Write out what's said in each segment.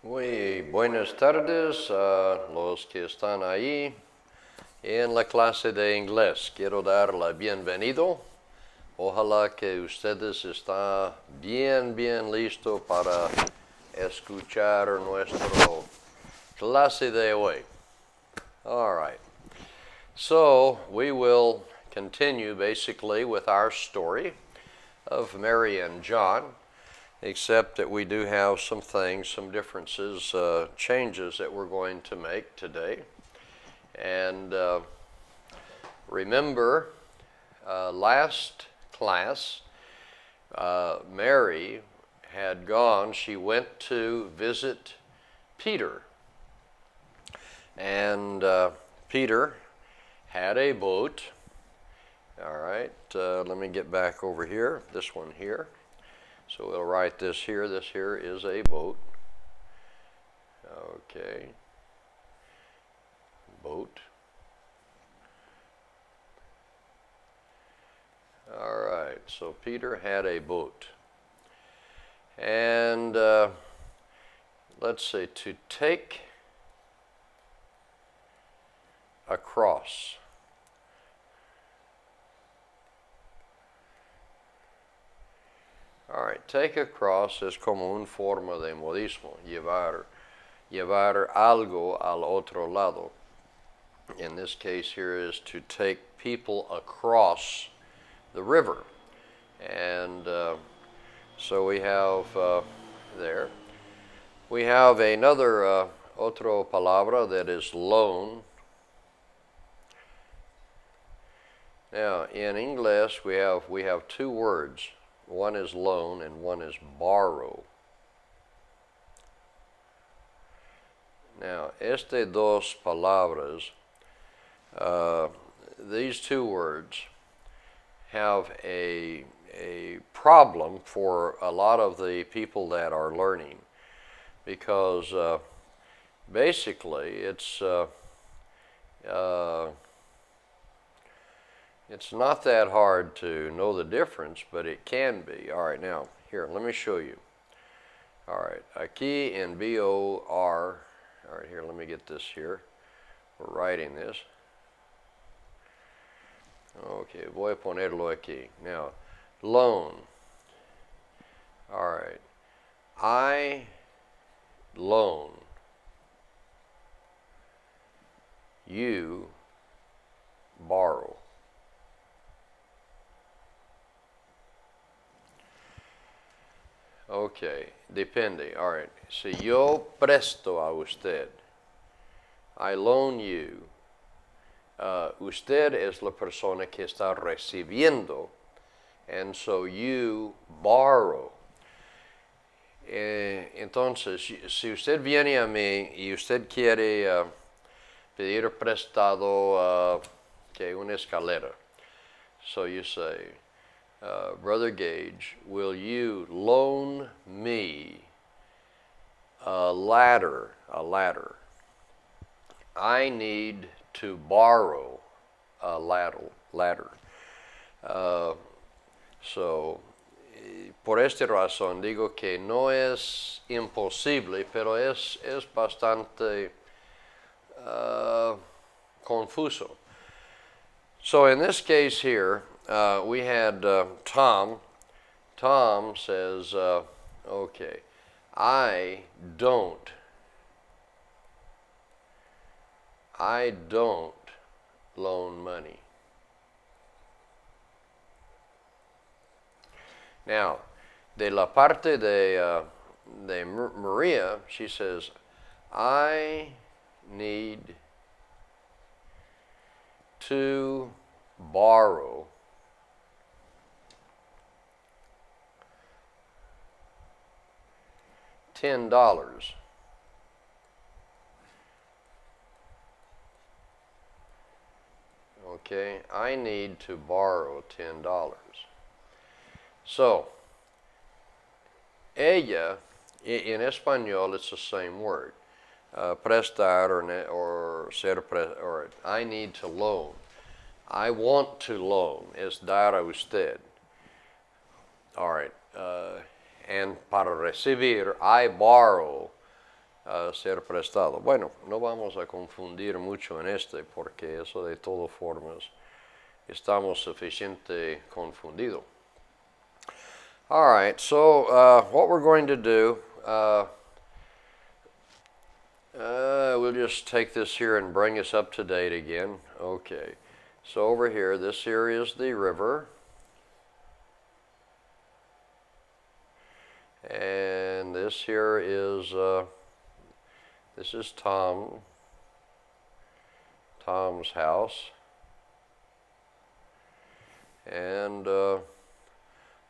Muy buenas tardes a los que están ahí en la clase de inglés. Quiero dar la bienvenido. Ojalá que ustedes están bien listo para escuchar nuestra clase de hoy. All right. So we will continue basically with our story of Mary and John, except that we do have some things, some differences, changes that we're going to make today. And remember, last class, Mary had gone, she went to visit Peter. And Peter had a boat. All right, let me get back over here, this one here. So we'll write this here. This here is a boat. Okay. Boat. All right, so Peter had a boat. And let's see, to take across. All right, take across es como una forma de modismo, llevar algo al otro lado. In this case here is to take people across the river. And so we have there. We have another otro palabra that is loan. Now in English we have two words. One is loan and one is borrow. Now, dos palabras, these two words have a problem for a lot of the people that are learning, because basically it's not that hard to know the difference, but it can be. All right, now, here, let me show you. All right, aquí en B-O-R, all right, here, let me get this here. We're writing this. Okay, voy a ponerlo aquí. Now, loan. All right, I loan. You borrow. Okay, depende. All right. Si yo presto a usted, I loan you. Usted es la persona que está recibiendo, and so you borrow. Entonces, si usted viene a mí y usted quiere pedir prestado una escalera, so you say, Brother Gage, will you loan me a ladder? I need to borrow a ladder. So, por esta razón digo que no es imposible, pero es bastante confuso. So in this case here, we had Tom. Tom says, okay, I don't loan money. Now, de la parte de Maria, she says, I need to borrow $10. Okay, I need to borrow $10. So, ella, in español, it's the same word. Prestar or ser or I need to loan. I want to loan es dar a usted. All right. And para recibir, I borrow ser prestado. Bueno, no vamos a confundir mucho en este porque eso de todas formas estamos suficiente confundidos. All right, so what we're going to do, we'll just take this here and bring us up to date again. Okay, so over here, this here is the river. And this here is, this is Tom's house. And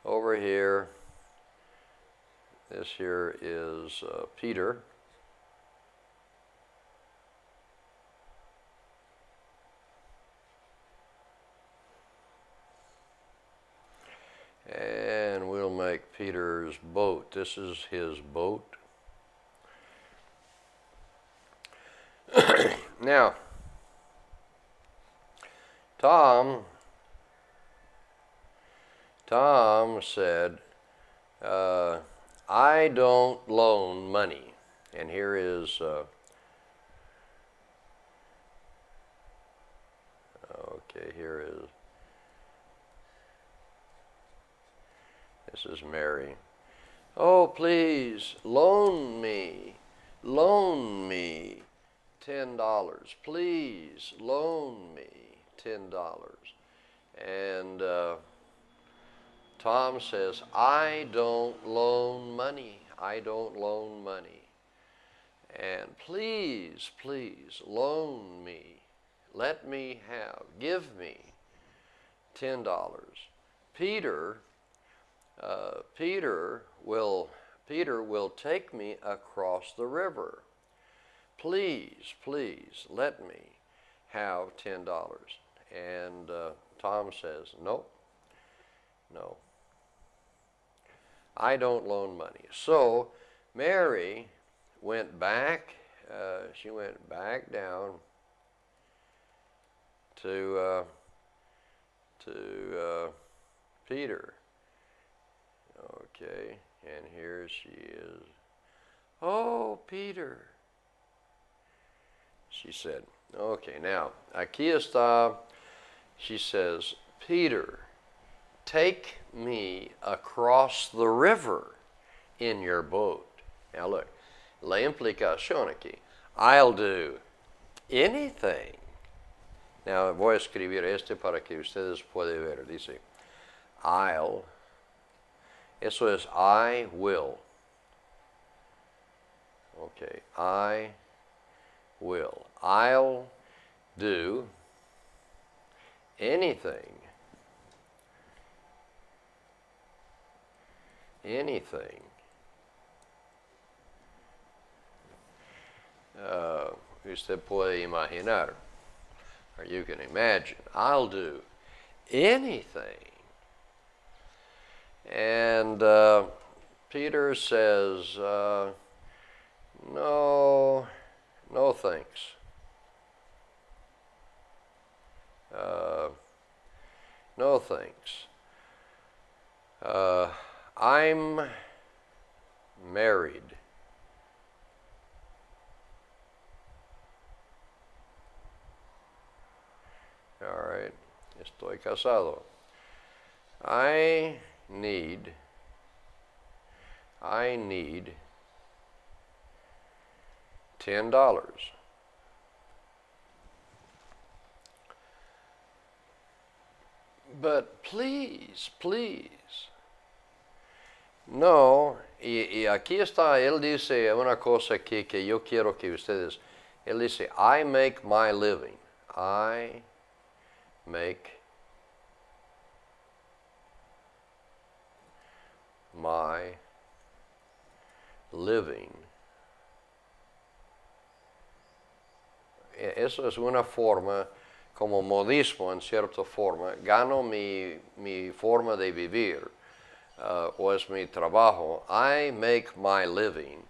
over here, this here is Peter. And we'll make Peter's boat. This is his boat. Now, Tom said, I don't loan money. And here is, okay, here is, this is Mary. Oh, please, loan me $10. Please, loan me $10. And Tom says, I don't loan money. I don't loan money. And please, please, loan me. Let me have, give me $10. Peter will take me across the river. Please, please, let me have $10. And Tom says, nope, no, I don't loan money. So Mary went back, she went back down to Peter. Okay, and here she is. Oh, Peter, she said. Okay, now, aquí está. She says, Peter, take me across the river in your boat. Now look, la implicación aquí. I'll do anything. Now voy a escribir este para que ustedes puedan ver. Dice, I'll. Eso es I will. Okay, I will. I'll do anything. Anything. Usted puede imaginar, or you can imagine. I'll do anything. And Peter says, no, no thanks. No thanks. I'm married. All right, estoy casado. I need $10. But please, please. No, y aquí está, él dice una cosa aquí que yo quiero que ustedes, él dice, I make my living. I make my living. Eso es una forma, como modismo en cierta forma, gano mi forma de vivir, o es mi trabajo. I make my living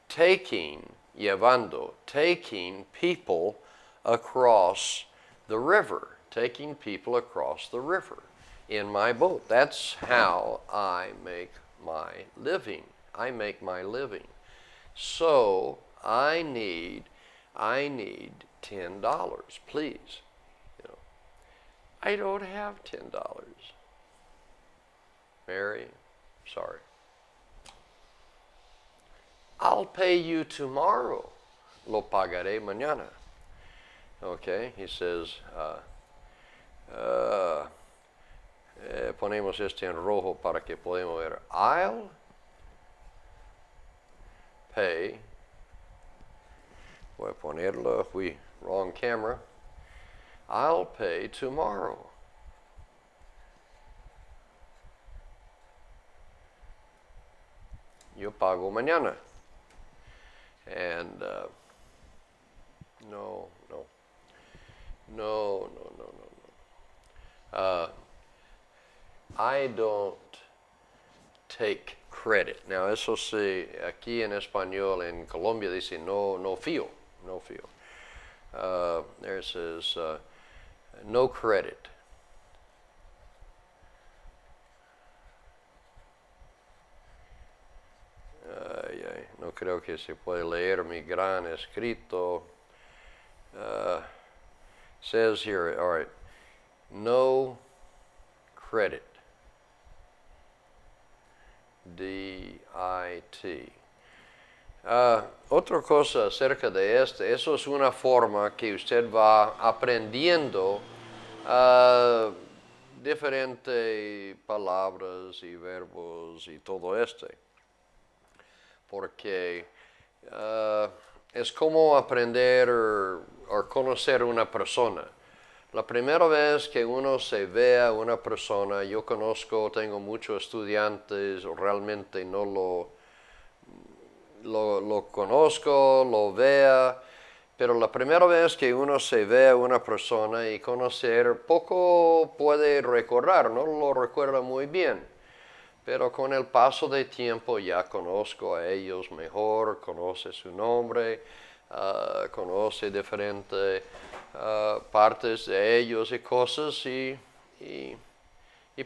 taking people across the river, in my boat. That's how I make my living. I make my living. So I need $10, please. You know, I don't have $10. Mary, sorry. I'll pay you tomorrow. Lo pagaré mañana. Okay, he says, ponemos este en rojo para que podamos ver. I'll pay. Voy a ponerlo, wrong camera. I'll pay tomorrow. Yo pago mañana. And no. I don't take credit. Now, eso sí, aquí en español, en Colombia dice no fío. There it says no credit. No creo que se puede leer mi gran escrito. Says here, all right, no credit. D-I-T. Otra cosa acerca de eso es una forma que usted va aprendiendo diferentes palabras y verbos y todo porque es como aprender o conocer una persona. La primera vez que uno se ve a una persona, yo tengo muchos estudiantes, realmente no lo conozco, lo vea, pero la primera vez que uno se ve a una persona y conocer, poco puede recordar, no lo recuerda muy bien. Pero con el paso del tiempo ya conozco a ellos mejor, conoce su nombre, conoce diferentes partes de ellos y cosas y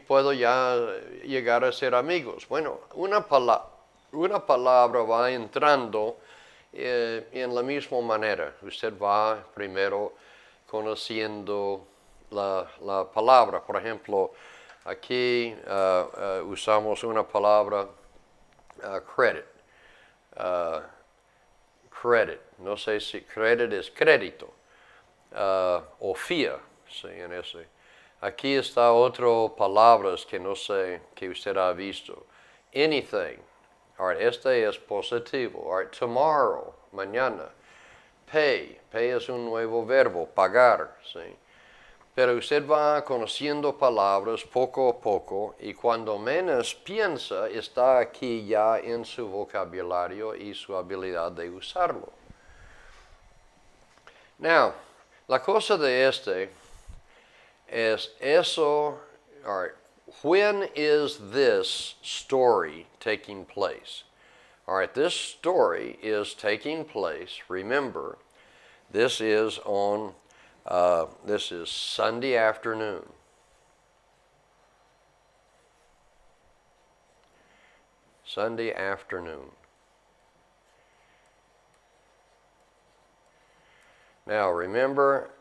puedo ya llegar a ser amigos. Bueno, una palabra va entrando en la misma manera. Usted va primero conociendo la palabra. Por ejemplo, aquí usamos una palabra credit. Credit. No sé si credit es crédito o fía. Sí, en ese. Aquí está otra palabras que no sé que usted ha visto. Anything. All right, este es positivo. All right, tomorrow, mañana. Pay. Pay es un nuevo verbo, pagar. Sí. Pero usted va conociendo palabras poco a poco y cuando menos piensa está aquí ya en su vocabulario y su habilidad de usarlo. Now, la cosa de es eso, all right, when is this story taking place? All right, this story is taking place, remember, this is Sunday afternoon. Sunday afternoon. Now remember,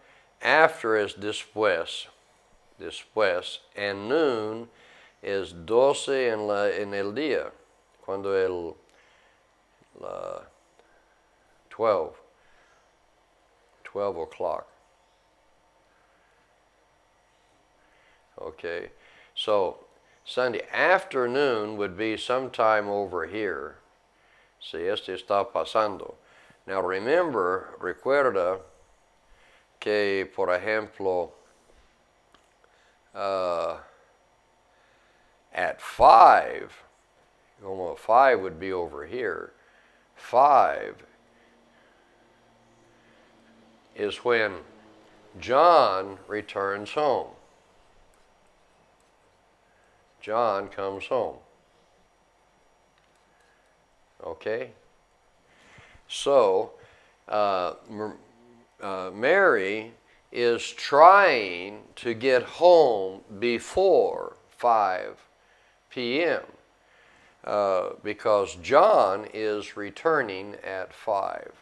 after is después, and noon is 12 en el día, cuando 12 o'clock. Okay, so Sunday afternoon would be sometime over here. Si este está pasando. Now recuerda que, por ejemplo, at 5, como 5 would be over here, 5 is when John returns home. John comes home. Okay? So, Mary is trying to get home before 5 p.m. because John is returning at 5.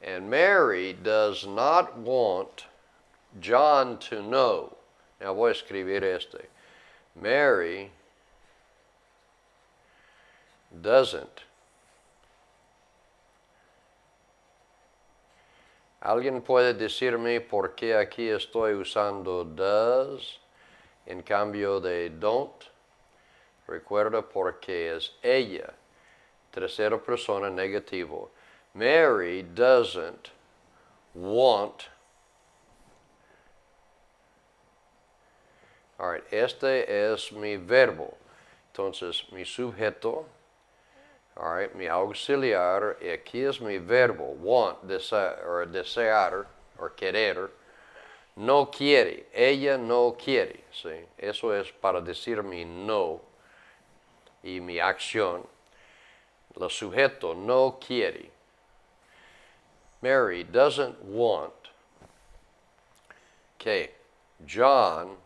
And Mary does not want John to know. Now voy a escribir este. Mary doesn't. ¿Alguien puede decirme por qué aquí estoy usando does en cambio de don't? Recuerda porque es ella, tercera persona negativo. Mary doesn't want. All right, este es mi verbo. Entonces, mi sujeto. All right, mi auxiliar, y aquí es mi verbo, want, desear, o querer. No quiere, ella no quiere, ¿sí? Eso es para decir mi no y mi acción. El sujeto no quiere. Mary doesn't want que John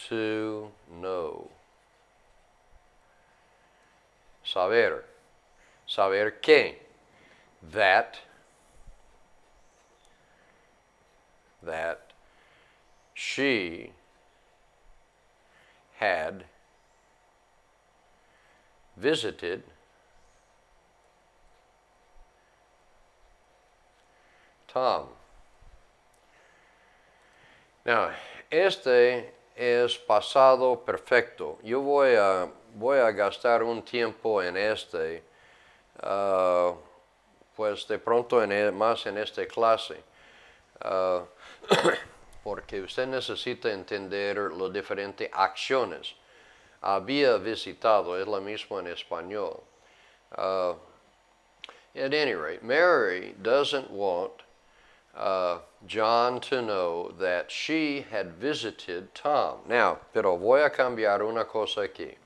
to know. Saber. Saber qué. That she had visited Tom. Now, este es pasado perfecto. Yo voy a gastar un tiempo en este, pues de pronto más en esta clase, porque usted necesita entender las diferentes acciones. Había visitado, es la misma en español. At any rate, Mary doesn't want John to know that she had visited Tom. Now, pero voy a cambiar una cosa aquí.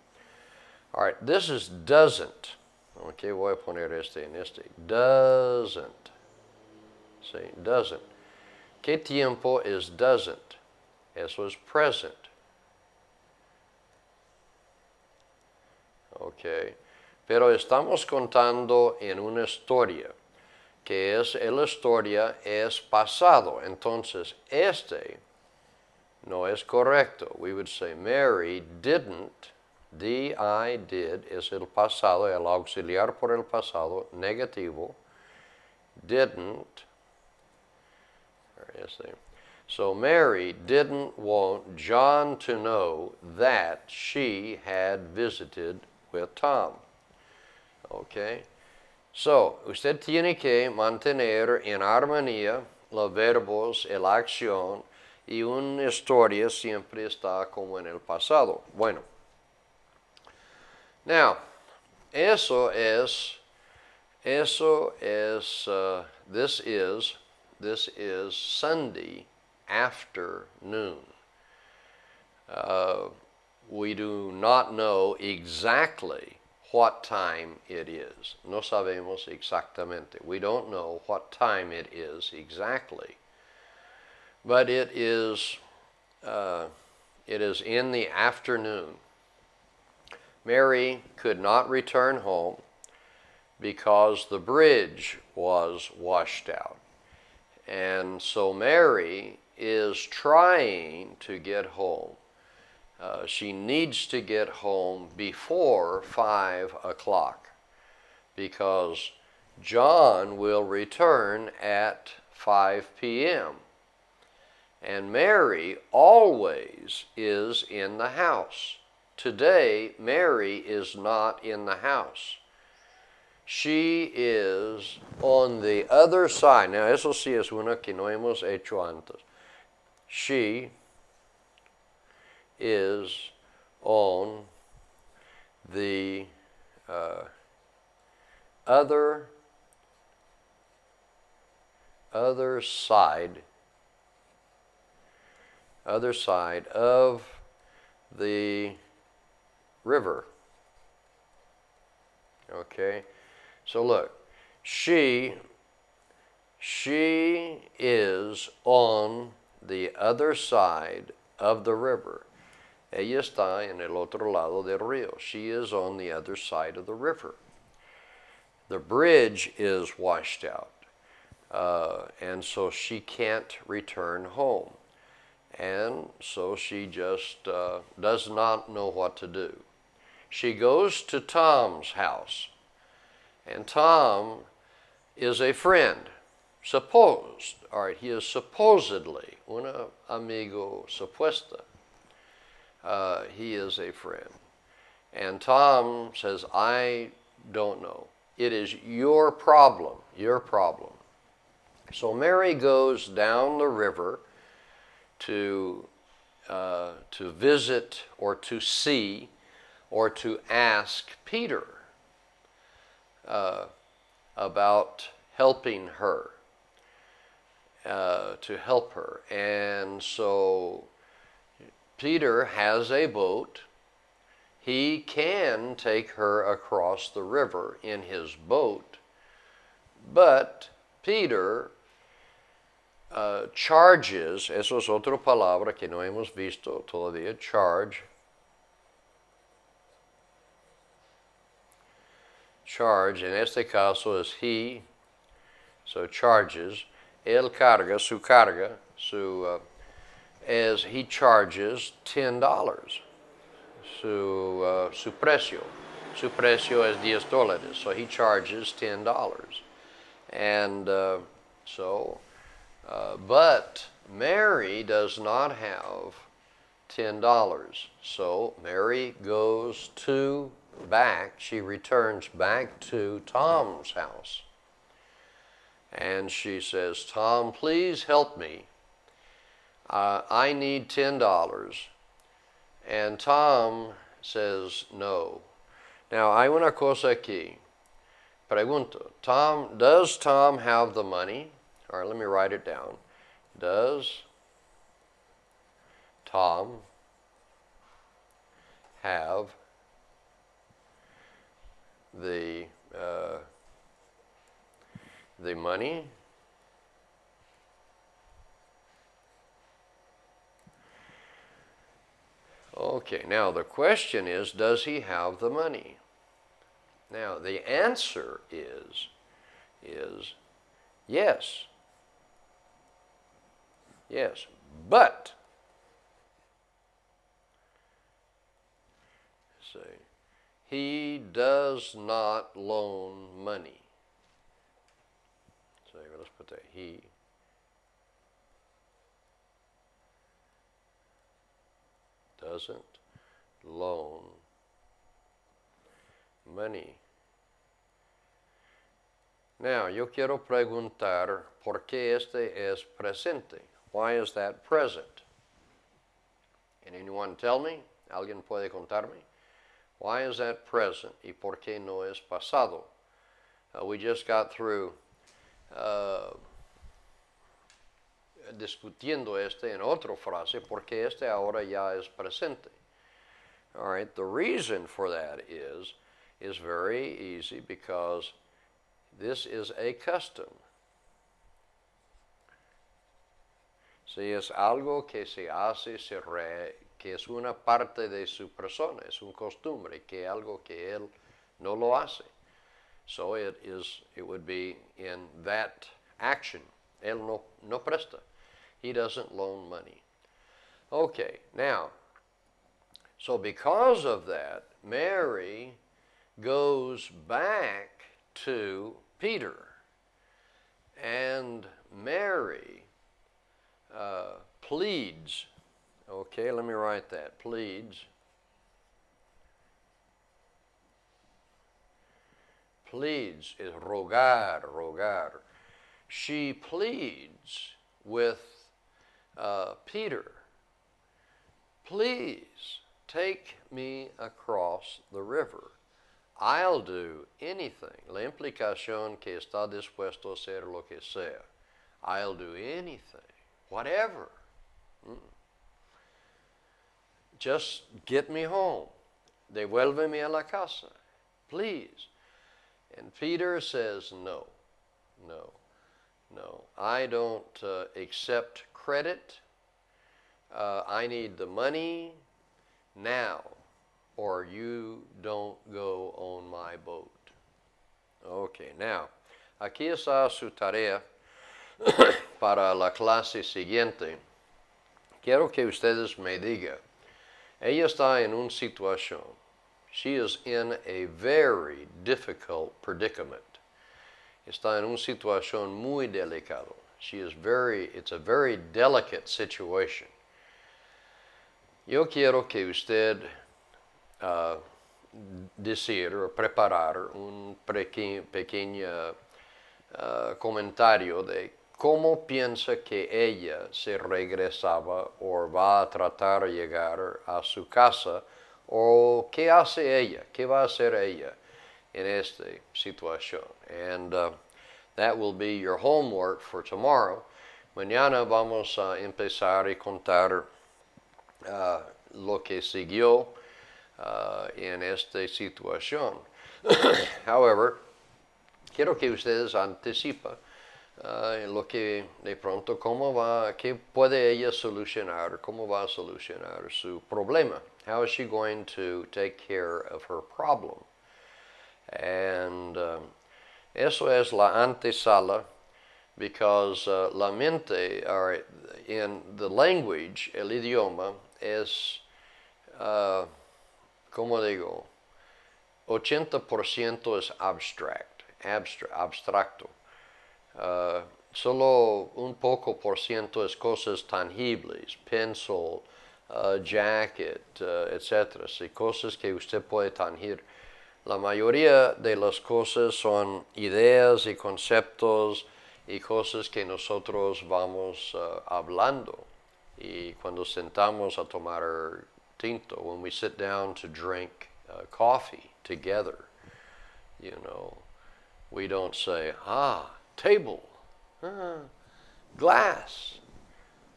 All right, this is doesn't. Okay, voy a poner este en este. Doesn't. See, doesn't. ¿Qué tiempo is doesn't? Eso es present. Okay, pero estamos contando en una historia, que es la historia es pasado. Entonces, este no es correcto. We would say Mary didn't. Did es el pasado, el auxiliar por el pasado, negativo. Didn't. So Mary didn't want John to know that she had visited with Tom. Okay. So, usted tiene que mantener en armonía los verbos, la acción, y una historia siempre está como en el pasado. Bueno. Now, this is Sunday afternoon. We do not know exactly what time it is. No sabemos exactamente. We don't know what time it is exactly. But it is in the afternoon. Mary could not return home because the bridge was washed out. And so Mary is trying to get home. She needs to get home before 5 o'clock because John will return at 5 p.m. And Mary always is in the house. Today, Mary is not in the house. She is on the other side. Now, eso sí es una que no hemos hecho antes. She is on the other side of the river. Okay, so look, she is on the other side of the river. Ella está en el otro lado del río. She is on the other side of the river. The bridge is washed out, and so she can't return home. And so she just does not know what to do. She goes to Tom's house, and Tom is a friend, supposed. All right, he is supposedly un amigo supuesto. He is a friend. And Tom says, I don't know. It is your problem, your problem. So Mary goes down the river to visit or to see or to ask Peter about helping her, to help her. And so Peter has a boat. He can take her across the river in his boat, but Peter charges, eso es otra palabra que no hemos visto todavía, charge, en este caso es he, so charges, él carga, su carga, as he charges $10. Su precio es $10, so he charges $10. And but Mary does not have $10. So Mary goes she returns back to Tom's house. And she says, Tom, please help me. I need $10. And Tom says, no. Now, hay una cosa aquí. Pregunto, does Tom have the money? All right, let me write it down. Does Tom have the money? Okay, now the question is, does he have the money? Now, the answer is yes. Yes, but, say, he does not loan money. So let's put that, he doesn't loan money. Now, yo quiero preguntar, ¿por qué este es presente? Why is that present? Can anyone tell me? ¿Alguien puede contarme? Why is that present? ¿Y por qué no es pasado? We just got through discutiendo en otra frase, porque ahora ya es presente. All right, the reason for that is very easy, because this is a custom. Si es algo que se hace, que es una parte de su persona, es un costumbre, que algo que él no lo hace. So it would be in that action. Él no presta. He doesn't loan money. Okay, now, so because of that, Mary goes back to Peter, and Mary pleads. Okay, let me write that. Pleads. Pleads is rogar. She pleads with Peter, please take me across the river. I'll do anything. La implicación que está dispuesto a hacer lo que sea. I'll do anything, whatever. Just get me home. Devuélveme a la casa, please. And Peter says, no. I don't accept credit. I need the money. now, or you don't go on my boat. Okay, now, aquí está su tarea para la clase siguiente. Quiero que ustedes me digan, ella está en una situación. She is in a very difficult predicament. Está en una situación muy delicada. It's a very delicate situation. Yo quiero que usted decir o preparar un pequeño comentario de cómo piensa que ella se regresaba o va a tratar de llegar a su casa, o qué hace ella, qué va a hacer ella en esta situación. And that will be your homework for tomorrow. Mañana vamos a empezar y contar lo que siguió en esta situación. However, quiero que ustedes anticipen lo que de pronto, qué puede ella solucionar, cómo va a solucionar su problema. How is she going to take care of her problem? And eso es la antesala, because la mente, or in the language, el idioma, es, como digo, 80% es abstracto. Solo un poco por ciento es cosas tangibles, pencil, jacket, etc. Sí, cosas que usted puede tangir. La mayoría de las cosas son ideas y conceptos y cosas que nosotros vamos hablando. Y cuando sentamos a tomar tinto, when we sit down to drink coffee together, you know, we don't say, table, glass,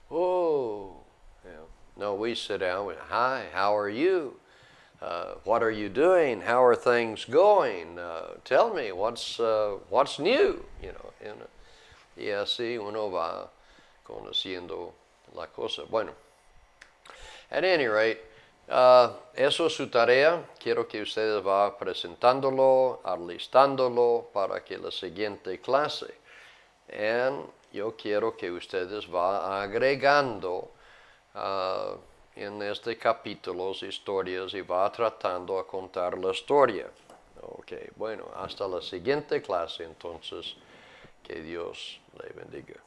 oh. Yeah. No, we sit down with, hi, how are you? What are you doing? How are things going? Tell me, what's new? You know, y así uno va conociendo la cosa. Bueno, at any rate, eso es su tarea. Quiero que ustedes va presentándolo, alistándolo para que la siguiente clase. And yo quiero que ustedes va agregando en este capítulo historias y va tratando a contar la historia. Ok, bueno, hasta la siguiente clase entonces. Que Dios le bendiga.